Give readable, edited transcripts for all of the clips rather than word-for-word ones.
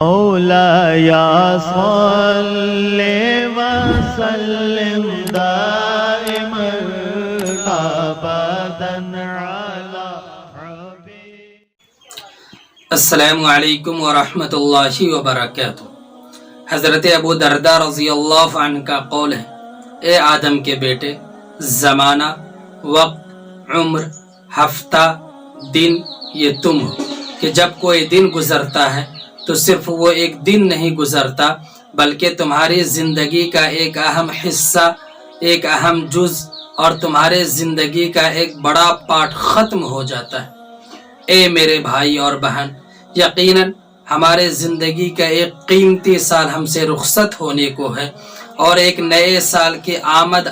مولاي صل وسلم دائما ابدا على السلام علیکم ورحمۃ اللہ وبرکاتہ۔ حضرت ابو درداء رضی اللہ عنہ کا قول ہے، اے آدم کے بیٹے، زمانہ، وقت، عمر، ہفتہ، دن یہ تم ہو کہ جب کوئی دن گزرتا ہے تو صرف وہ ایک دن نہیں گزرتا بلکہ تمہاری زندگی کا ایک اہم حصہ، ایک اہم جز اور تمہارے زندگی کا ایک بڑا پارٹ ختم ہو جاتا ہے۔ اے میرے بھائی اور بہن، یقیناً ہمارے زندگی کا ایک قیمتی سال ہم سے رخصت ہونے کو ہے اور ایک نئے سال کی آمد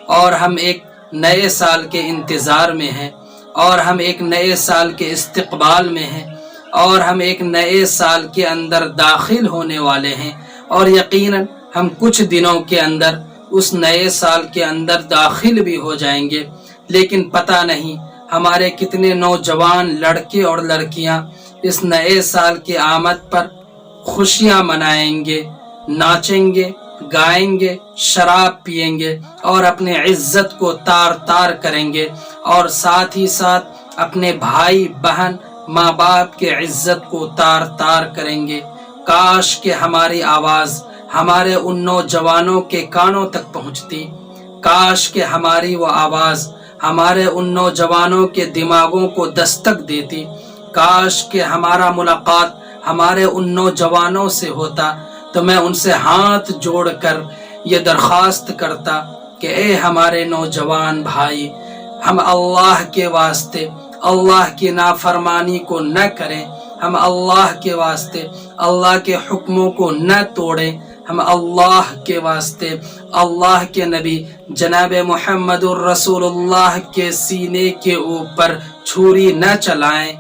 اور ہم ایک نئے سال کے انتظار میں ہیں اور ہم ایک نئے سال کے استقبال میں ہیں اور ہم ایک نئے سال کے اندر داخل ہونے والے ہیں اور یقیناً ہم کچھ دنوں کے اندر اس نئے سال کے اندر داخل بھی ہو جائیں گے، لیکن پتہ نہیں ہمارے کتنے نوجوان لڑکے اور لڑکیاں اس نئے سال کی آمد پر خوشیاں منائیں گے، ناچیں گے، گائیں گے، شراب پئیں گے اور اپنے عزت کو تار تار کریں گے اور ساتھ ہی ساتھ اپنے بھائی بہن ماں باپ کے عزت کو تار تار کریں گے۔ کاش کہ ہماری آواز ہمارے ان نوجوانوں کے کانوں تک پہنچتی، کاش کہ ہماری وہ آواز ہمارے ان نوجوانوں کے دماغوں کو دستک دیتی، کاش کہ ہمارا ملاقات ہمارے ان نوجوانوں سے ہوتا تو میں ان سے ہاتھ جوڑ کر یہ درخواست کرتا کہ اے ہمارے نوجوان بھائی، ہم اللہ کے واسطے اللہ کی نافرمانی کو نہ کریں، ہم اللہ کے واسطے اللہ کے حکموں کو نہ توڑیں، ہم اللہ کے واسطے اللہ کے نبی جناب محمد الرسول اللہ کے سینے کے اوپر چھری نہ چلائیں۔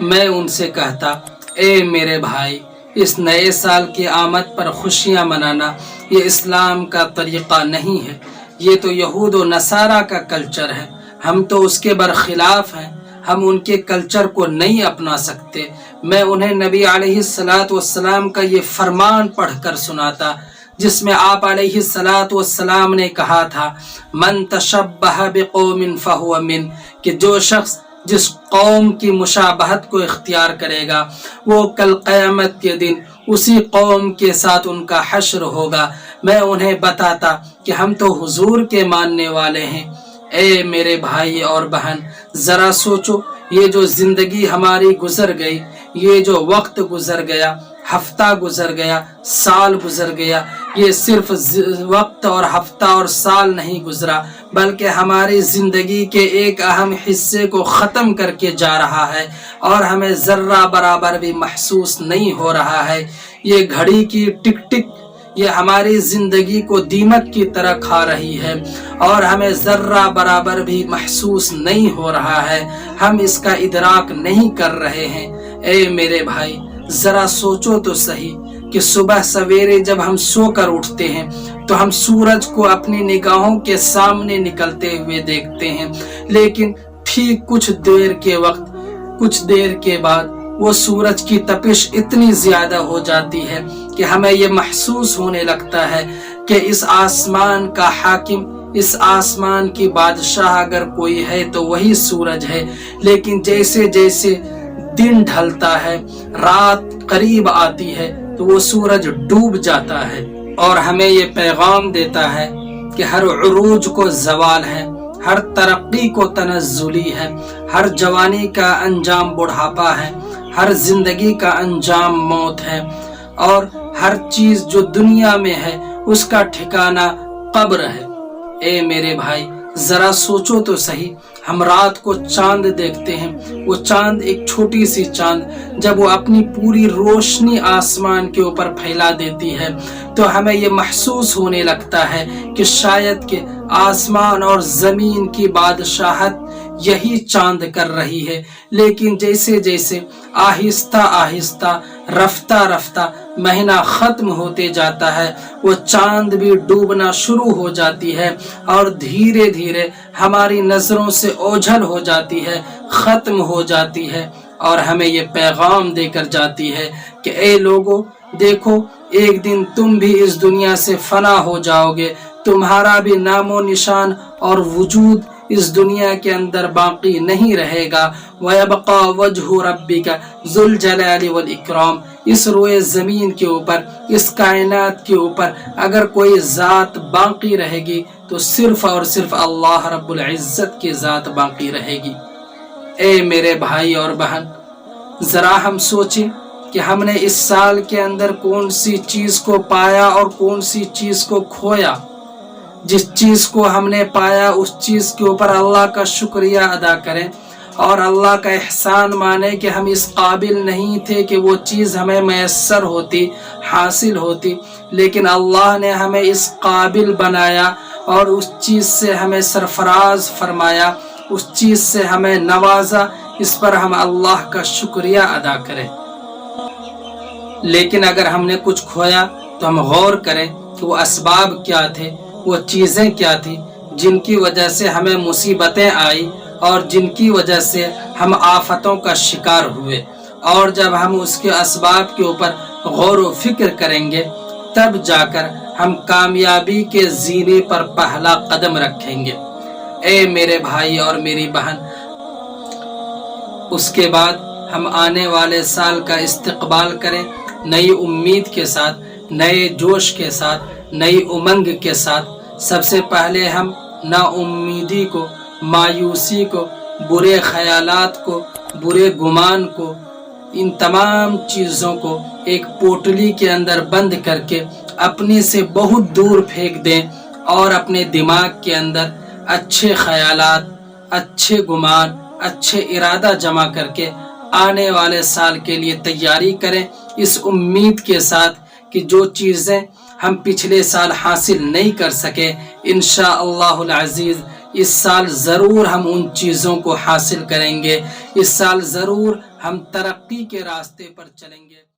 میں ان سے کہتا، اے میرے بھائی، اس نئے سال کی آمد پر خوشیاں منانا یہ اسلام کا طریقہ نہیں ہے، یہ تو یہود و نصارہ کا کلچر ہے، ہم تو اس کے برخلاف ہیں، ہم ان کے کلچر کو نہیں اپنا سکتے۔ میں انہیں نبی علیہ السلام کا یہ فرمان پڑھ کر سناتا جس میں آپ علیہ السلام نے کہا تھا، من تشبہ بقوم فہو من، کہ جو شخص جس قوم کی مشابہت کو اختیار کرے گا وہ کل قیامت کے دن اسی قوم کے ساتھ ان کا حشر ہوگا۔ میں انہیں بتاتا کہ ہم تو حضور کے ماننے والے ہیں۔ اے میرے بھائی اور بہن، ذرا سوچو، یہ جو زندگی ہماری گزر گئی، یہ جو وقت گزر گیا، ہفتہ گزر گیا، سال گزر گیا، یہ صرف وقت اور ہفتہ اور سال نہیں گزرا بلکہ ہماری زندگی کے ایک اہم حصے کو ختم کر کے جا رہا ہے اور ہمیں ذرہ برابر بھی محسوس نہیں ہو رہا ہے۔ یہ گھڑی کی ٹک ٹک یہ ہماری زندگی کو دیمک کی طرح کھا رہی ہے اور ہمیں ذرہ برابر بھی محسوس نہیں ہو رہا ہے، ہم اس کا ادراک نہیں کر رہے ہیں۔ اے میرے بھائی، ذرا سوچو تو صحیح کہ صبح سویرے جب ہم سو کر اٹھتے ہیں تو ہم سورج کو اپنی نگاہوں کے سامنے نکلتے ہوئے دیکھتے ہیں، لیکن ٹھیک کچھ دیر کے بعد وہ سورج کی تپش اتنی زیادہ ہو جاتی ہے کہ ہمیں یہ محسوس ہونے لگتا ہے کہ اس آسمان کا حاکم، اس آسمان کی بادشاہ اگر کوئی ہے تو وہی سورج ہے، لیکن جیسے جیسے دن ڈھلتا ہے، رات قریب آتی ہے تو وہ سورج ڈوب جاتا ہے اور ہمیں یہ پیغام دیتا ہے کہ ہر عروج کو زوال ہے، ہر ترقی کو تنزلی ہے، ہر جوانی کا انجام بڑھاپا ہے، ہر زندگی کا انجام موت ہے اور ہر چیز جو دنیا میں ہے اس کا ٹھکانہ قبر ہے۔ اے میرے بھائی، ذرا سوچو تو صحیح، ہم رات کو چاند دیکھتے ہیں، وہ چاند ایک چھوٹی سی چاند جب وہ اپنی پوری روشنی آسمان کے اوپر پھیلا دیتی ہے تو ہمیں یہ محسوس ہونے لگتا ہے کہ شاید کہ آسمان اور زمین کی بادشاہت یہی چاند کر رہی ہے، لیکن جیسے جیسے آہستہ آہستہ رفتہ رفتہ مہینہ ختم ہوتے جاتا ہے وہ چاند بھی ڈوبنا شروع ہو جاتی ہے اور دھیرے دھیرے ہماری نظروں سے اوجھل ہو جاتی ہے، ختم ہو جاتی ہے۔ اور ہمیں یہ پیغام دے کر جاتی ہے کہ اے لوگو دیکھو ایک دن تم بھی اس دنیا سے فنا ہو جاؤ گے، تمہارا بھی نام و نشان اور وجود اس دنیا کے اندر باقی نہیں رہے گا۔ وَيَبْقَى وَجْهُ رَبِّكَ ذُو الْجَلَالِ وَالْإِكْرَامِ، اس روئے زمین کے اوپر، اس کائنات کے اوپر اگر کوئی ذات باقی رہے گی تو صرف اور صرف اللہ رب العزت کی ذات باقی رہے گی۔ اے میرے بھائی اور بہن، ذرا ہم سوچیں کہ ہم نے اس سال کے اندر کون سی چیز کو پایا اور کون سی چیز کو کھویا۔ جس چیز کو ہم نے پایا اس چیز کے اوپر اللہ کا شکریہ ادا کریں اور اللہ کا احسان مانیں کہ ہم اس قابل نہیں تھے کہ وہ چیز ہمیں میسر ہوتی، حاصل ہوتی، لیکن اللہ نے ہمیں اس قابل بنایا اور اس چیز سے ہمیں سرفراز فرمایا، اس چیز سے ہمیں نوازا۔ اس پر ہم اللہ کا شکریہ ادا کریں۔ لیکن اگر ہم نے کچھ کھویا تو ہم غور کریں کہ وہ اسباب کیا تھے، وہ چیزیں کیا تھیں جن کی وجہ سے ہمیں مصیبتیں آئی اور جن کی وجہ سے ہم آفتوں کا شکار ہوئے، اور جب ہم اس کے اسباب کے اوپر غور و فکر کریں گے تب جا کر ہم کامیابی کے زینے پر پہلا قدم رکھیں گے۔ اے میرے بھائی اور میری بہن، اس کے بعد ہم آنے والے سال کا استقبال کریں نئی امید کے ساتھ، نئے جوش کے ساتھ، نئی امنگ کے ساتھ۔ سب سے پہلے ہم نا امیدی کو، مایوسی کو، برے خیالات کو، برے گمان کو، ان تمام چیزوں کو ایک پوٹلی کے اندر بند کر کے اپنے سے بہت دور پھینک دیں اور اپنے دماغ کے اندر اچھے خیالات، اچھے گمان، اچھے ارادہ جمع کر کے آنے والے سال کے لیے تیاری کریں، اس امید کے ساتھ کہ جو چیزیں ہم پچھلے سال حاصل نہیں کر سکے انشاءاللہ العزیز اس سال ضرور ہم ان چیزوں کو حاصل کریں گے، اس سال ضرور ہم ترقی کے راستے پر چلیں گے۔